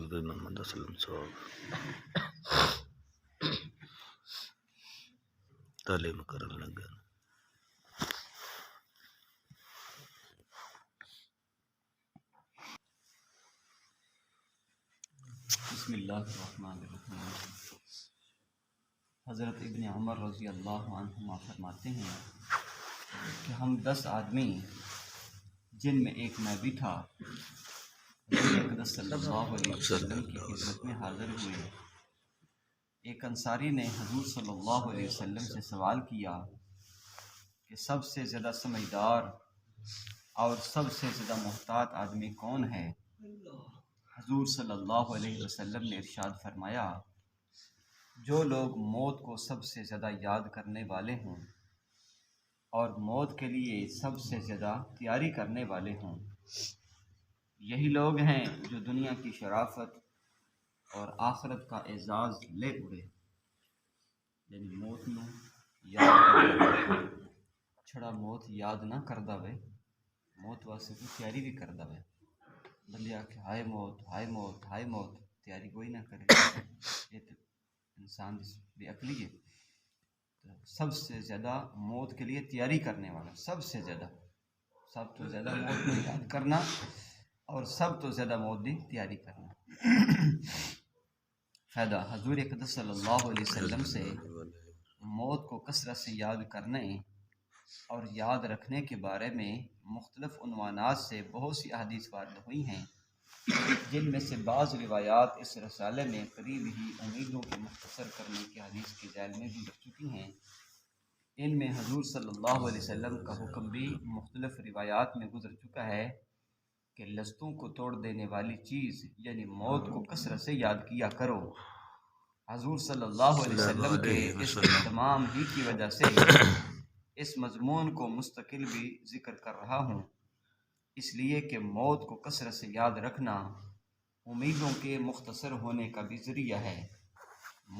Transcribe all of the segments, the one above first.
حضرت محمد صلی اللہ علیہ وسلم تعلیم کرنے لگا۔ بسم اللہ الرحمن الرحیم۔ حضرت ابن عمر رضی اللہ عنہما فرماتے ہیں کہ ہم 10 آدمی جن میں ایک میں بھی تھا حضور اقدس صلی اللہ علیہ وسلم کی خدمت میں حاضر ہوئے۔ ایک انصاری نے حضور صلی اللہ علیہ وسلم سے سوال کیا کہ سب سے زیادہ سمجھدار اور سب سے زیادہ محتاط آدمی کون ہے؟ حضور صلی اللہ علیہ وسلم نے ارشاد فرمایا، جو لوگ موت کو سب سے زیادہ یاد کرنے والے ہوں اور موت کے لیے سب سے زیادہ تیاری کرنے والے ہوں، یہی لوگ ہیں جو دنیا کی شرافت اور آخرت کا اعزاز لے اڑے۔ یعنی موت نو یاد کرنا چھڑا موت یاد نہ کردا وے، موت واسطے تو تیاری بھی کردا وے۔ بندے آکھے ہائے موت ہائے موت ہائے موت، تیاری کوئی نہ کرے، یہ تو انسان بے عقلی ہے۔ تو سب سے زیادہ موت کے لیے تیاری کرنے والا، سب سے زیادہ، سب تو زیادہ موت کو یاد کرنا اور سب تو زیادہ موت کی تیاری کرنا۔ فائدہ، حضور اقدس صلی اللہ علیہ وسلم سے موت کو کثرت سے یاد کرنے اور یاد رکھنے کے بارے میں مختلف عنوانات سے بہت سی احادیث وارد ہوئی ہیں، جن میں سے بعض روایات اس رسالے میں قریب ہی امیدوں کو مختصر کرنے کی حدیث کے ذیل میں بھی لکھ چکی ہیں۔ ان میں حضور صلی اللہ علیہ وسلم کا حکم بھی مختلف روایات میں گزر چکا ہے کہ لذتوں کو توڑ دینے والی چیز یعنی موت کو کثرت سے یاد کیا کرو۔ حضور صلی اللہ علیہ وسلم کے اس اہتمام ہی کی وجہ سے اس مضمون کو مستقل بھی ذکر کر رہا ہوں، اس لیے کہ موت کو کثرت سے یاد رکھنا امیدوں کے مختصر ہونے کا بھی ذریعہ ہے،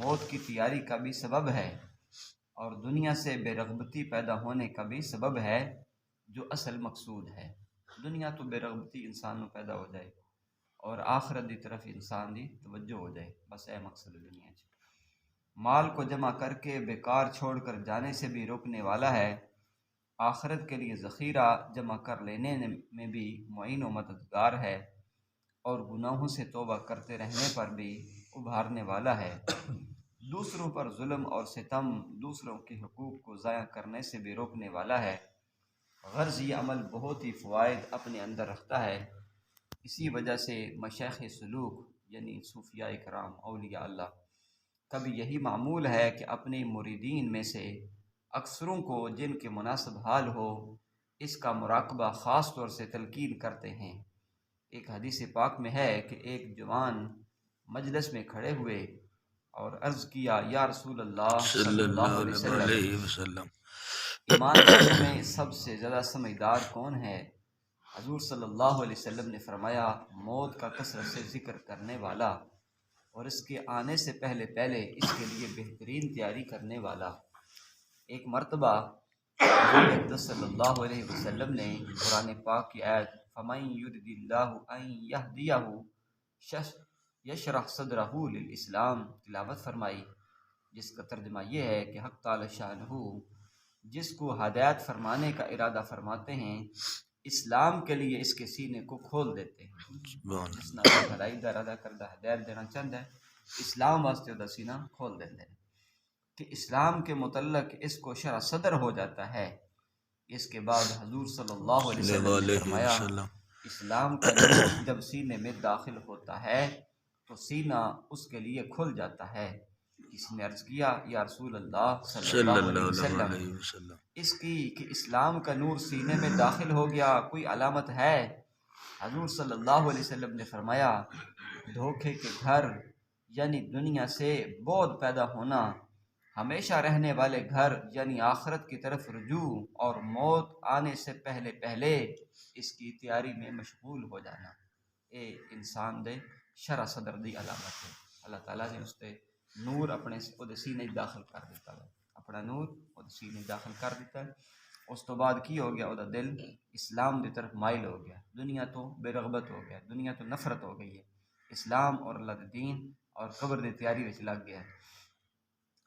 موت کی تیاری کا بھی سبب ہے اور دنیا سے بے رغبتی پیدا ہونے کا بھی سبب ہے، جو اصل مقصود ہے۔ دنیا تو بے رغبتی انسان نو پیدا ہو جائے اور آخرت دی طرف انسان دی توجہ ہو جائے، بس اے مقصد ہے دنیا چ۔ مال کو جمع کر کے بیکار چھوڑ کر جانے سے بھی روکنے والا ہے، آخرت کے لیے ذخیرہ جمع کر لینے میں بھی معین و مددگار ہے، اور گناہوں سے توبہ کرتے رہنے پر بھی ابھارنے والا ہے، دوسروں پر ظلم اور ستم، دوسروں کے حقوق کو ضائع کرنے سے بھی روکنے والا ہے۔ غرض یہ عمل بہت ہی فوائد اپنے اندر رکھتا ہے، اسی وجہ سے مشائخ سلوک یعنی صوفیاء کرام اولیاء اللہ کا بھی یہی معمول ہے کہ اپنے مریدین میں سے اکثروں کو جن کے مناسب حال ہو اس کا مراقبہ خاص طور سے تلقین کرتے ہیں۔ ایک حدیث پاک میں ہے کہ ایک جوان مجلس میں کھڑے ہوئے اور عرض کیا، یا رسول اللہ صلی اللہ علیہ وسلم، ایمان والوں میں سب سے زیادہ سمجھدار کون ہے؟ حضور صلی اللہ علیہ وسلم نے فرمایا، موت کا کثرت سے ذکر کرنے والا اور اس کے آنے سے پہلے اس کے لیے بہترین تیاری کرنے والا۔ ایک مرتبہ حضور اقدس صلی اللہ علیہ وسلم نے قرآن پاک کی آیت فَمَن يُرِدِ اللَّهُ أَن يَهْدِيَهُ يَشْرَحْ صَدْرَهُ لِلْإِسْلَامِ تلاوت فرمائی، جس کا ترجمہ یہ ہے کہ حق تعالی شانہ جس کو ہدایت فرمانے کا ارادہ فرماتے ہیں اسلام کے لیے اس کے سینے کو کھول دیتے ہیں۔ جس نے بھلائی دا ارادہ کردہ ہدایت دینا چاہتا ہے اسلام واسطے دا سینہ کھول دیتے ہیں کہ اسلام کے متعلق اس کو شرح صدر ہو جاتا ہے۔ اس کے بعد حضور صلی اللہ علیہ وسلم نے فرمایا، اسلام کا نور جب سینے میں داخل ہوتا ہے تو سینہ اس کے لیے کھل جاتا ہے۔ کسی نے عرض کیا، یا رسول اللہ صلی اللہ علیہ وسلم، اس کی کہ اسلام کا نور سینے میں داخل ہو گیا کوئی علامت ہے؟ حضور صلی اللہ علیہ وسلم نے فرمایا، دھوکے کے گھر یعنی دنیا سے بعد پیدا ہونا، ہمیشہ رہنے والے گھر یعنی آخرت کی طرف رجوع اور موت آنے سے پہلے اس کی تیاری میں مشغول ہو جانا، اے انسان دے شرح صدر دی علامت ہے۔ اللہ تعالیٰ نے اس تے نور اپنے سینے داخل کر دیتا ہے، اپنا نور سینے داخل کر دیتا ہے۔ اس تو بعد کی ہو گیا، وہ دل اسلام دی طرف مائل ہو گیا، دنیا تو بے رغبت ہو گیا، دنیا تو نفرت ہو گئی ہے، اسلام اور اللہ دے دین اور قبر دی تیاری وچ لگ گیا۔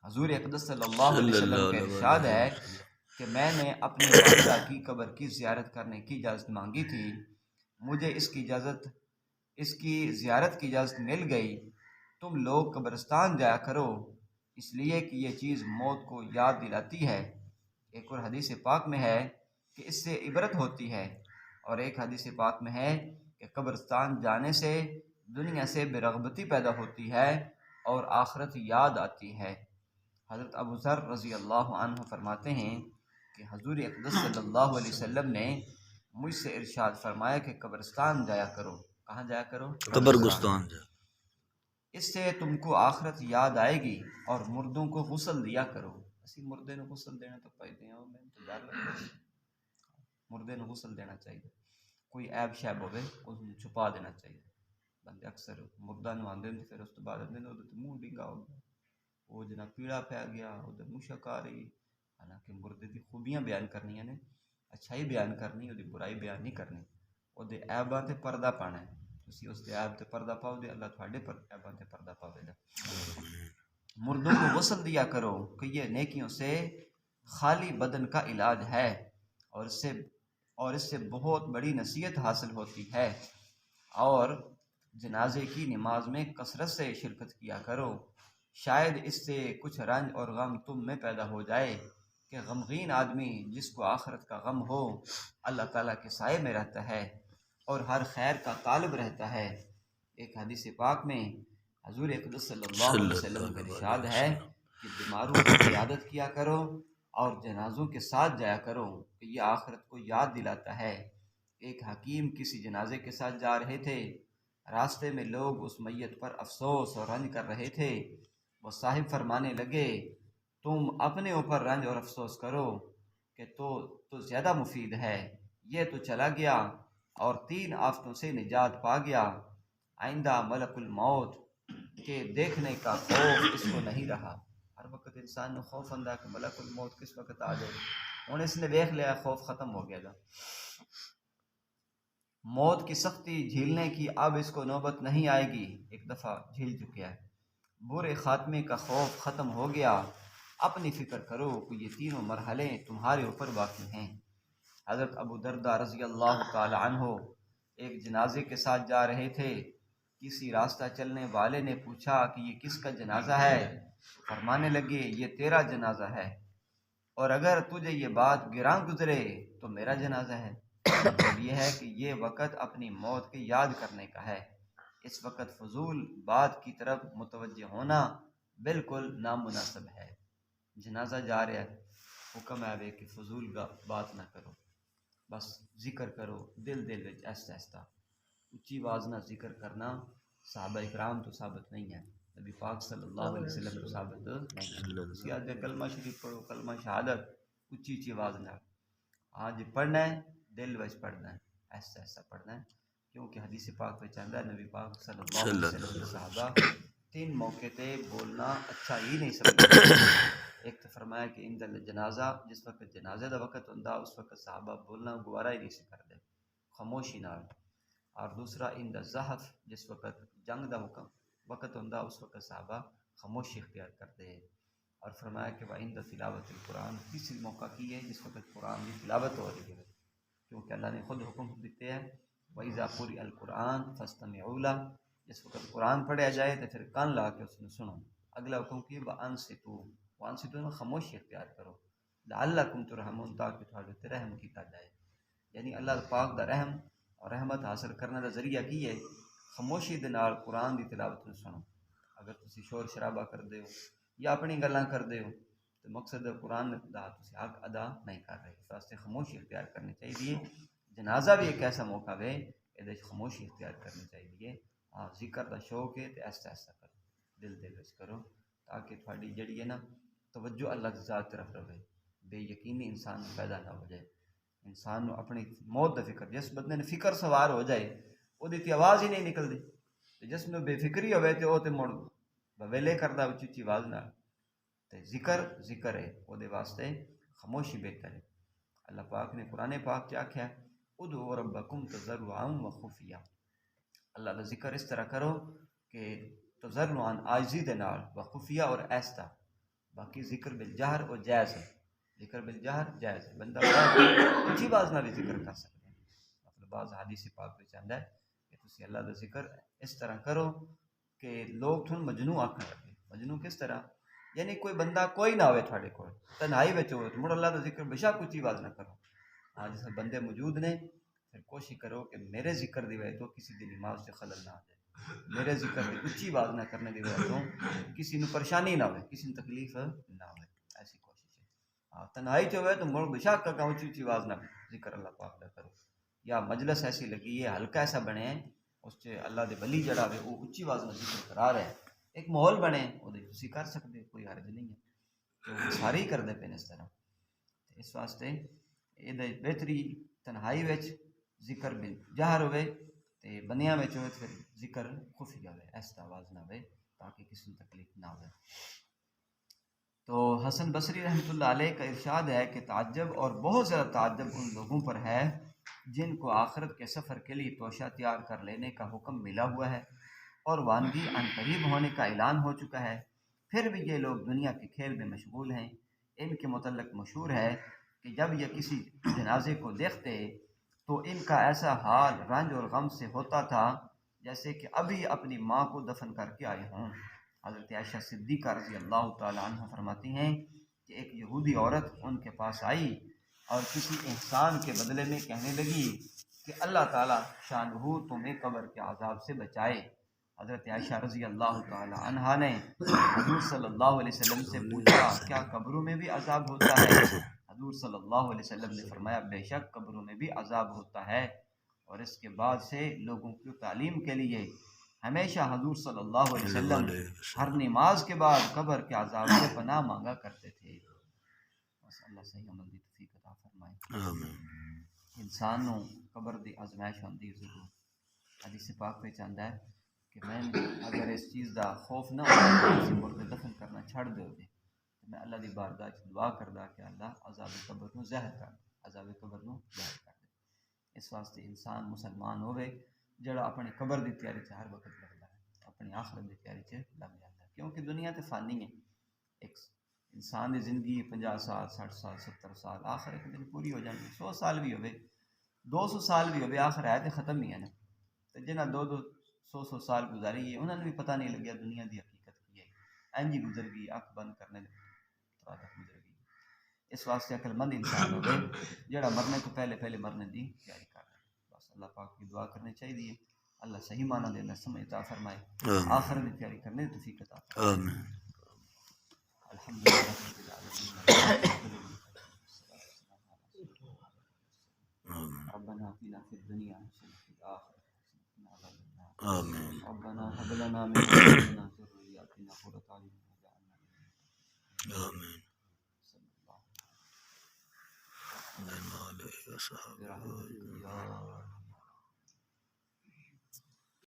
حضور اقدس صلی اللہ علیہ وسلم کا ارشاد ہے کہ میں نے اپنی والدہ کی قبر کی زیارت کرنے کی اجازت مانگی تھی، مجھے اس کی زیارت کی اجازت مل گئی۔ تم لوگ قبرستان جایا کرو، اس لیے کہ یہ چیز موت کو یاد دلاتی ہے۔ ایک اور حدیث پاک میں ہے کہ اس سے عبرت ہوتی ہے، اور ایک حدیث پاک میں ہے کہ قبرستان جانے سے دنیا سے بے رغبتی پیدا ہوتی ہے اور آخرت یاد آتی ہے۔ حضرت ابو ذر رضی اللہ عنہ فرماتے ہیں کہ حضور اقدس صلی اللہ علیہ وسلم نے مجھ سے ارشاد فرمایا کہ قبرستان جایا کرو۔ کہاں جایا کرو؟ قبرستان جا۔ اس سے تم کو آخرت یاد آئے گی، اور مردوں کو غسل دیا کرو۔ اسی مردے نو غسل دینا تو پائے ہیں، میں تو ڈر لگتا ہے۔ مردے نو غسل دینا چاہیے، کوئی عیب شیب ہوئے اس کو چھپا دینا چاہیے۔ بندے اکثر مردہ نو آندے پھر اس تو بعد آندے وہ منہ ڈنگا ہو گیا، وہ جنا پیڑا پہ گیا، ادھر مشک آ رہی۔ حالانکہ مردے دی خوبیاں بیان کرنی نے، اچھائی بیان کرنی، وہ برائی بیان نہیں کرنی۔ وہ عیباں تے پردہ پانا ہے، تسی اس دے عیب تے پردہ پاؤ دے، اللہ تھوڑے پر عیباں تے پردہ پاوے گا۔ مردوں کو غسل دیا کرو کہ یہ نیکیوں سے خالی بدن کا علاج ہے، اور اس سے بہت بڑی نصیحت حاصل ہوتی ہے۔ اور جنازے کی نماز میں کثرت سے شرکت کیا کرو، شاید اس سے کچھ رنج اور غم تم میں پیدا ہو جائے کہ غمگین آدمی جس کو آخرت کا غم ہو اللہ تعالیٰ کے سائے میں رہتا ہے اور ہر خیر کا طالب رہتا ہے۔ ایک حدیث پاک میں حضور اقدس صلی اللہ علیہ وسلم کا ارشاد ہے کہ بیماروں کی عیادت کیا کرو اور جنازوں کے ساتھ جایا کرو کہ یہ آخرت کو یاد دلاتا ہے۔ ایک حکیم کسی جنازے کے ساتھ جا رہے تھے، راستے میں لوگ اس میت پر افسوس اور رنج کر رہے تھے۔ وہ صاحب فرمانے لگے تم اپنے اوپر رنج اور افسوس کرو کہ تو زیادہ مفید ہے، یہ تو چلا گیا اور 3 آفتوں سے نجات پا گیا، آئندہ ملک الموت کے دیکھنے کا خوف اس کو نہیں رہا۔ ہر وقت انسان نے خوف اندہ کہ ملک الموت کس وقت آ جائے، ہوں اس نے دیکھ لیا، خوف ختم ہو گیا تھا۔ موت کی سختی جھیلنے کی اب اس کو نوبت نہیں آئے گی، ایک دفعہ جھیل چکا ہے۔ برے خاتمے کا خوف ختم ہو گیا، اپنی فکر کرو کہ یہ تینوں مرحلے تمہارے اوپر باقی ہیں۔ حضرت ابو درداء رضی اللہ تعالی عنہ ایک جنازے کے ساتھ جا رہے تھے، کسی راستہ چلنے والے نے پوچھا کہ یہ کس کا جنازہ ہے؟ فرمانے لگے یہ تیرا جنازہ ہے، اور اگر تجھے یہ بات گراں گزرے تو میرا جنازہ ہے۔ مطلب یہ ہے کہ یہ وقت اپنی موت کے یاد کرنے کا ہے، اس وقت فضول بات کی طرف متوجہ ہونا بالکل نامناسب ہے۔ جنازہ جا رہا ہے، حکم ہے کہ فضول بات نہ کرو، بس ذکر کرو دل وچ ایسا ایسا، اچھی آواز نہ ذکر کرنا صحابہ اکرام تو ثابت نہیں ہے، نبی پاک صلی اللہ علیہ وسلم تو ثابت نہیں ہے۔ اسی آج کلمہ شریف پڑھو، کلمہ شہادت اچھی آواز نہ، آج پڑھنا ہے دل وچ پڑھنا ہے، ایسا ایسا پڑھنا ہے، کیونکہ حدیث پاک وچ آندا ہے نبی پاک صلی اللہ علیہ وسلم کے صحابہ 3 موقع تے بولنا اچھا ہی نہیں سمجھتے۔ ایک تو فرمایا کہ عند الجنازہ، جس وقت جنازے دا وقت ہوندا اس وقت صحابہ بولنا گوارا ہی نہیں سے کرتے، خاموشی نال۔ اور دوسرا عند الزحف، جس وقت جنگ دا وقت ہوندا اس وقت صحابہ خاموشی اختیار کرتے ہیں۔ اور فرمایا کہ وعند تلاوت القرآن، تیسری موقع کی ہے جس وقت قرآن کی تلاوت ہو رہی ہے، کیونکہ اللہ نے خود حکم دیتے ہیں وَإِذَا قُرِئَ الْقُرْآنُ فَاسْتَمِعُوا لَهُ، جس وقت قرآن پڑھیا جائے تو پھر کان لا کے اس نے سنو۔ اگلا حکم کی وَأَنصِتُوا، وَأَنصِتُوا میں خاموشی اختیار کرو، لَعَلَّكُمْ تُرْحَمُونَ، تاکہ تھوڑے تے رحم کیتا جائے۔ یعنی اللہ پاک دا رحم اور رحمت حاصل کرنے دا ذریعہ کی ہے خاموشی دے نال قرآن دی تلاوت نو سنو۔ اگر تسی شور شرابہ کر دے ہو یا اپنی گلاں کر دے ہو تو مقصد قرآن دا تسی حق ادا نہیں کر رہے، اس واسطے خاموشی اختیار کرنی چاہیے۔ جنازہ بھی ایک ایسا موقع ہے یہ خاموشی اختیار کرنی چاہیے۔ ہاں ذکر دا شوق ہے تو ایسا ایسا کرو، دل وچ کرو، تاکہ تھوڑی جڑی ہے نا توجہ اللہ کی ذات طرف رہے، بے یقینی انسان پیدا نہ ہو جائے۔ انسان نو اپنی موت دا فکر، جس بندے نے فکر سوار ہو جائے وہ دی آواز ہی نہیں نکلتی، جس میں بے فکری ہوئے تو وہ تو مڑ بویلے کردا اچھی آواز نہ، تے ذکر ہے وہ دے واسطے خاموشی بہتر ہے۔ اللہ پاک نے قرآن پاک کیا کیا، ادعوا ربکم تضرعا وخفیا، اللہ کا ذکر اس طرح کرو کہ تضرعاً عاجزی دے نال و خفیہ اور ایستا. باقی ذکر بالجہر اور جائز ہے. ذکر بالجہر جائز ہے، بندہ اچھی باز نہ بھی ذکر کر سکتے ہیں. مطلب بعض حدیث پاک میں چاہتا ہے کہ تسی اللہ کا ذکر اس طرح کرو کہ لوگ تھن مجنوں آکھن لگے. مجنوں کس طرح؟ یعنی کوئی بندہ کوئی نہ ہوئے تھوڑے کو تنہائی وچ ہوئے تو مڑ اللہ کا ذکر بشک اچھی باز نہ کرو. ہاں جس بندے موجود نے پھر کوشش کرو کہ میرے ذکر دی وجہ تو کسی دی نماز سے خلل نہ آ جائے، میرے ذکر دی اچھی باز نہ کرنے دی وجہ تو کسی نو پریشانی نہ ہوئے، کسی نو تکلیف نہ ہوئے. ایسی کوشش ہے. ہاں تنہائی چ ہوئے تو مڑ بشک کا اچھی اچھی باز نہ ذکر اللہ پاک دا کرو. یا مجلس ایسی لگی ہے حلقہ ایسا بنے اس سے اللہ دے ولی جڑا ہوئے وہ اچھی باز نہ ذکر کرا رہے ہیں، ایک ماحول بنے وہ تسی کر سکتے، کوئی حرج نہیں ہے. تو سارے ہی کردے پے اس طرح. اس واسطے یہ بہتری تنہائی وچ ذکر بل جہر ہوئے تے بنیاں وچ ہوئے پھر ذکر خفیہ ہوئے، ایسا آواز نہ ہوئے تاکہ کسی کو تکلیف نہ ہوئے. تو حسن بصری رحمۃ اللہ علیہ کا ارشاد ہے کہ تعجب اور بہت زیادہ تعجب ان لوگوں پر ہے جن کو آخرت کے سفر کے لیے توشہ تیار کر لینے کا حکم ملا ہوا ہے اور وانگی عن قریب ہونے کا اعلان ہو چکا ہے، پھر بھی یہ لوگ دنیا کے کھیل میں مشغول ہیں. ان کے متعلق مشہور ہے کہ جب یہ کسی جنازے کو دیکھتے تو ان کا ایسا حال رنج اور غم سے ہوتا تھا جیسے کہ ابھی اپنی ماں کو دفن کر کے آئے ہوں. حضرت عائشہ صدیقہ رضی اللہ تعالیٰ عنہ فرماتی ہیں کہ ایک یہودی عورت ان کے پاس آئی اور کسی احسان کے بدلے میں کہنے لگی کہ اللہ تعالیٰ شانہ تمہیں قبر کے عذاب سے بچائے. حضرت عائشہ رضی اللہ تعالیٰ عنہ نے حضور صلی اللہ علیہ وسلم سے پوچھا کیا قبروں میں بھی عذاب ہوتا ہے؟ حضور صلی اللہ علیہ وسلم نے فرمایا بے شک قبروں میں بھی عذاب ہوتا ہے. اور اس کے بعد سے لوگوں کی تعلیم کے لیے ہمیشہ حضور صلی اللہ علیہ وسلم ہر نماز کے بعد قبر کے عذاب سے پناہ مانگا کرتے تھے. بس اللہ صحیح عمل دی توفیق عطا فرمائے. آمین. انسان نو قبر دی آزمائش ہوندی ضرور. حدیث پاک میں چاہتا ہے کہ میں اگر اس چیز دا خوف نہ ہو کسی مردے دفن کرنا چھڑ دے دے تو میں اللہ دی بارگاہ دعا کردا کہ اللہ عذاب قبر نو ظاہر کر دے، عذاب قبر نو ظاہر کر دے. اس واسطے انسان مسلمان ہوئے جڑا اپنی قبر دی تیاری سے ہر وقت لگتا ہے، اپنی آخرت دی تیاری سے لگ جاتا ہے، کیونکہ دنیا تے فانی ہے. ایک انسان دی زندگی 50 سال 60 سال 70 سال آخر ایک دن پوری ہو جاتی. 100 سال بھی ہوئے 200 سال بھی ہوئے آخر ہے تو ختم ہی ہے نا. تو جنہیں 200 سال گزاری ہے انہوں نے بھی پتہ نہیں لگیا دنیا دی حقیقت کی ہے. اینجی گزر گئی آنکھ بند کرنے تک گزر گئی. اس واسطے عقل مند انسان ہوئے جڑا مرنے تو پہلے مرنے دی تیاری کر رہے. بس اللہ پاک کی دعا کرنی چاہیے اللہ صحیح معنی دینا سمجھ عطا فرمائے، آخرت کی تیاری کرنے دی توفیق عطا فرمائے. آمین. الحمدللہ رب العالمین. ربنا آتنا فی الدنیا حسنۃ وفی الآخرۃ حسنۃ وقنا عذاب النار. آمین. ربنا هب لنا من ازواجنا وذرياتنا قرة اعين واجعلنا للمتقين آمین. صلی اللہ علیہ وسلم. علیہ وسلم.